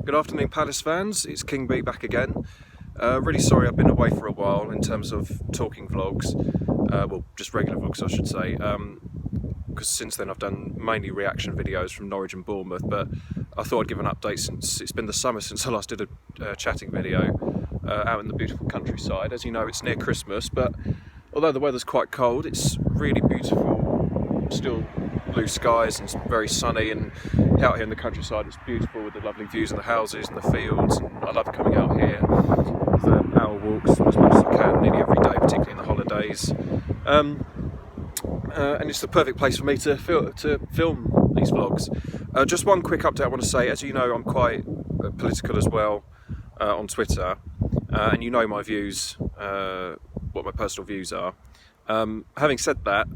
Good afternoon, Palace fans. It's KingB back again. Really sorry I've been away for a while in terms of talking vlogs, well, just regular vlogs I should say, because since then I've done mainly reaction videos from Norwich and Bournemouth, but I thought I'd give an update since it's been the summer since I last did a chatting video out in the beautiful countryside. As you know, it's near Christmas, but although the weather's quite cold, it's really beautiful, still blue skies and it's very sunny, and out here in the countryside it's beautiful with the lovely views of the houses and the fields, and I love coming out here with hour walks as much as I can nearly every day, particularly in the holidays, and it's the perfect place for me to film these vlogs. Just one quick update I want to say. As you know, I'm quite political as well on Twitter, and you know my views, what my personal views are. Having said that,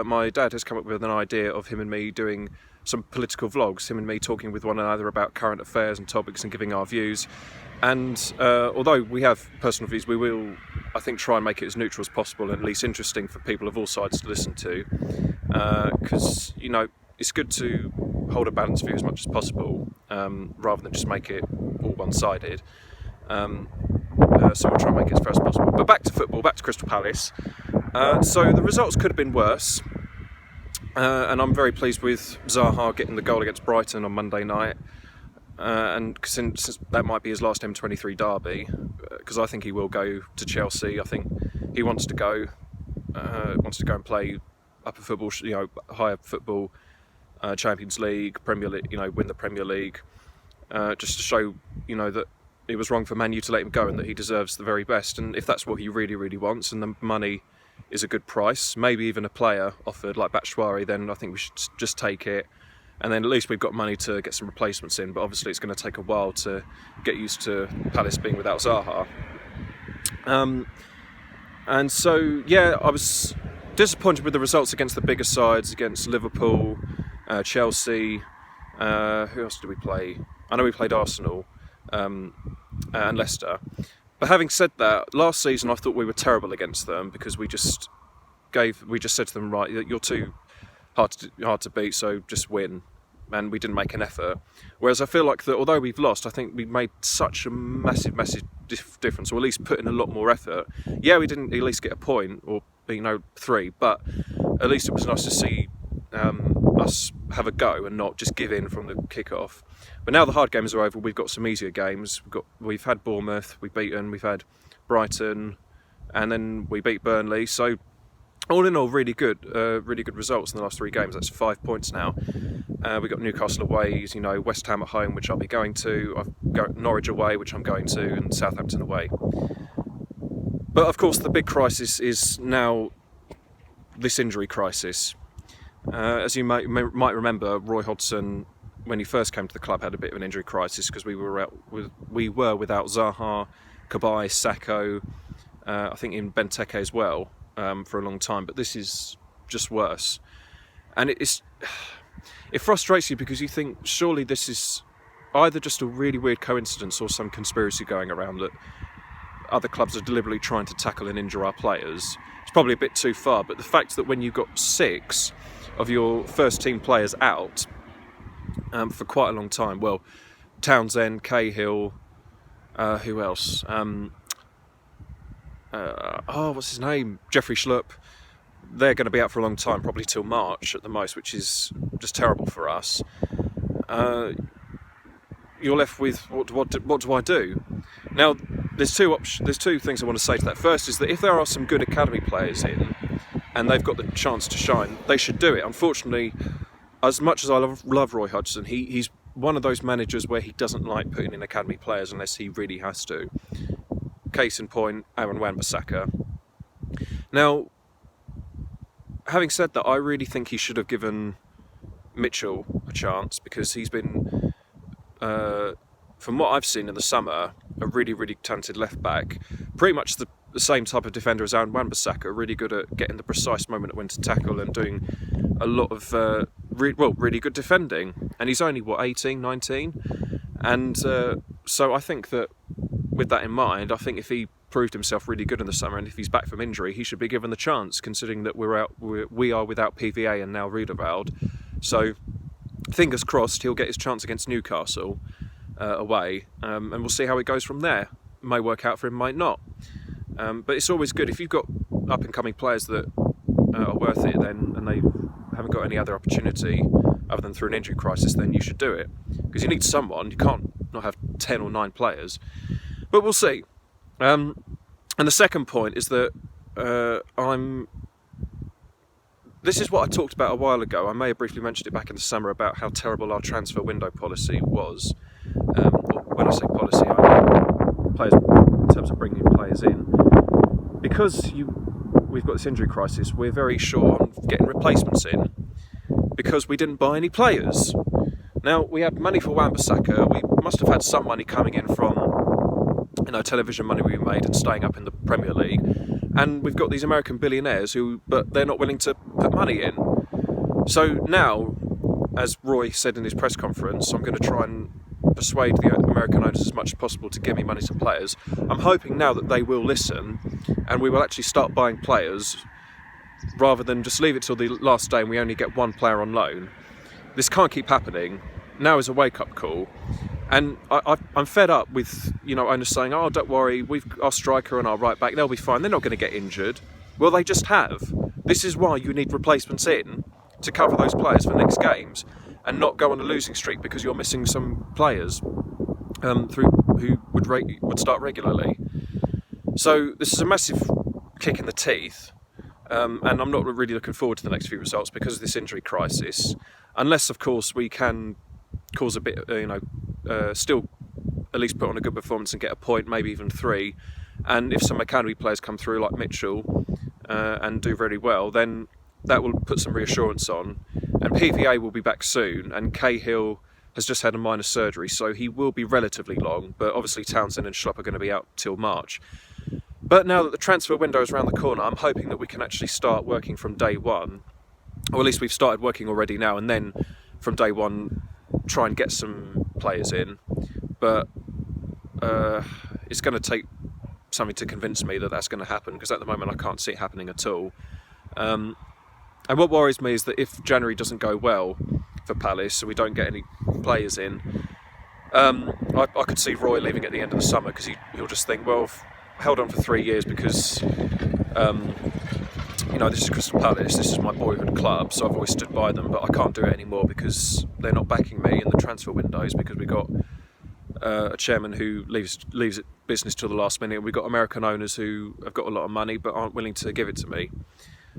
my dad has come up with an idea of him and me doing some political vlogs, him and me talking with one another about current affairs and topics and giving our views. And although we have personal views, we will, I think, try and make it as neutral as possible and at least interesting for people of all sides to listen to, because you know, it's good to hold a balanced view as much as possible, rather than just make it all one-sided. So we'll try and make it as fair as possible. But back to football, back to Crystal Palace. So the results could have been worse, and I'm very pleased with Zaha getting the goal against Brighton on Monday night, and since that might be his last M23 derby, because I think he will go to Chelsea. I think he wants to go and play upper football, you know, higher football, Champions League, Premier League, you know, win the Premier League, just to show, you know, that it was wrong for Man U to let him go and that he deserves the very best. And if that's what he really, really wants, and the money is a good price, maybe even a player offered like Fleury, then I think we should just take it, and then at least we've got money to get some replacements in. But obviously it's going to take a while to get used to Palace being without Zaha. And so yeah, I was disappointed with the results against the bigger sides, against Liverpool, Chelsea, who else did we play? I know we played Arsenal and Leicester. But having said that, last season I thought we were terrible against them because we just said to them, right, you're too hard to beat, so just win, and we didn't make an effort. Whereas I feel like that although we've lost, I think we made such a massive difference, or at least put in a lot more effort. Yeah, we didn't at least get a point, or you know, 3, but at least it was nice to see us have a go and not just give in from the kick-off. But now the hard games are over, we've got some easier games. We've had Bournemouth, we've had Brighton, and then we beat Burnley. So all in all, really good results in the last 3 games. That's 5 points now. We've got Newcastle away, you know, West Ham at home, which I'll be going to. I've got Norwich away, which I'm going to, and Southampton away. But of course, the big crisis is now this injury crisis. As you might remember, Roy Hodgson, when he first came to the club, had a bit of an injury crisis because we were without Zaha, Kabay, Sakho, I think in Benteke as well, for a long time. But this is just worse, and it frustrates you because you think surely this is either just a really weird coincidence or some conspiracy going around that other clubs are deliberately trying to tackle and injure our players. It's probably a bit too far, but the fact that when you've got 6 of your first team players out for quite a long time, well, Townsend, Cahill, who else? What's his name? Jeffrey Schlupp. They're going to be out for a long time, probably till March at the most, which is just terrible for us. You're left with what do I do? Now, there's two things I want to say to that. First is that if there are some good academy players in, and they've got the chance to shine, they should do it. Unfortunately, as much as I love Roy Hodgson, he's one of those managers where he doesn't like putting in academy players unless he really has to. Case in point, Aaron Wan-Bissaka. Now, having said that, I really think he should have given Mitchell a chance, because he's been, from what I've seen in the summer, a really, really talented left-back. Pretty much the same type of defender as Aaron Wan-Bissaka, really good at getting the precise moment at when to tackle and doing a lot of really good defending. And he's only 18, 19, and so I think that with that in mind, I think if he proved himself really good in the summer, and if he's back from injury, he should be given the chance, considering that we are without PVA and now Riederwald. So fingers crossed he'll get his chance against Newcastle. away, and we'll see how it goes from there. It may work out for him, might not. But it's always good if you've got up-and-coming players that are worth it, then, and they haven't got any other opportunity other than through an injury crisis, then you should do it, because you need someone. You can't not have 10 or 9 players. But we'll see. And the second point is that this is what I talked about a while ago. I may have briefly mentioned it back in the summer about how terrible our transfer window policy was. When I say policy, I mean players in terms of bringing players in. Because we've got this injury crisis, we're very short on getting replacements in because we didn't buy any players. Now, we had money for Wan-Bissaka. We must have had some money coming in from television money we made and staying up in the Premier League. And we've got these American billionaires but they're not willing to put money in. So now, as Roy said in his press conference, I'm going to try and persuade the American owners as much as possible to give me money to players. I'm hoping now that they will listen and we will actually start buying players rather than just leave it till the last day and we only get one player on loan. This can't keep happening. Now is a wake-up call. And I'm fed up with owners saying, "Oh, don't worry, we've our striker and our right back, they'll be fine. They're not going to get injured." Well, they just have. This is why you need replacements in to cover those players for next games, and not go on a losing streak because you're missing some players who would start regularly. So this is a massive kick in the teeth, and I'm not really looking forward to the next few results because of this injury crisis. Unless, of course, we can cause a bit, still at least put on a good performance and get a point, maybe even 3. And if some academy players come through like Mitchell and do very well, then that will put some reassurance on. And PVA will be back soon, and Cahill has just had a minor surgery, so he will be relatively long, but obviously Townsend and Schlupp are going to be out till March. But now that the transfer window is around the corner, I'm hoping that we can actually start working from day one, or at least we've started working already now, and then from day one try and get some players in. But it's going to take something to convince me that that's going to happen, because at the moment I can't see it happening at all. And what worries me is that if January doesn't go well for Palace, so we don't get any players in, I could see Roy leaving at the end of the summer, because he'll just think, well, I've held on for 3 years because this is Crystal Palace, this is my boyhood club, so I've always stood by them, but I can't do it anymore because they're not backing me in the transfer windows, because we've got a chairman who leaves it business till the last minute. We've got American owners who have got a lot of money but aren't willing to give it to me.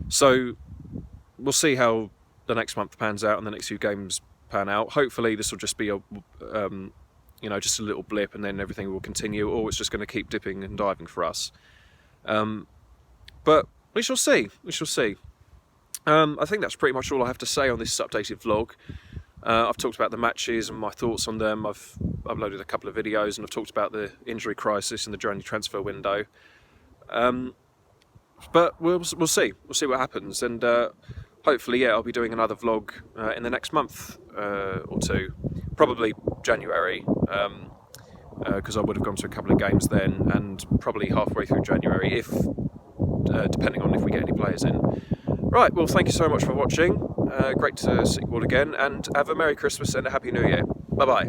So we'll see how the next month pans out and the next few games pan out. Hopefully this will just be just a little blip, and then everything will continue, or it's just going to keep dipping and diving for us. But we shall see. I think that's pretty much all I have to say on this updated vlog. I've talked about the matches and my thoughts on them. I've uploaded a couple of videos, and I've talked about the injury crisis and the January transfer window. But we'll see. We'll see what happens, and hopefully, I'll be doing another vlog in the next month or two, probably January, because I would have gone to a couple of games then, and probably halfway through January, if depending on if we get any players in. Right, well, thank you so much for watching. Great to see you all again, and have a Merry Christmas and a Happy New Year. Bye-bye.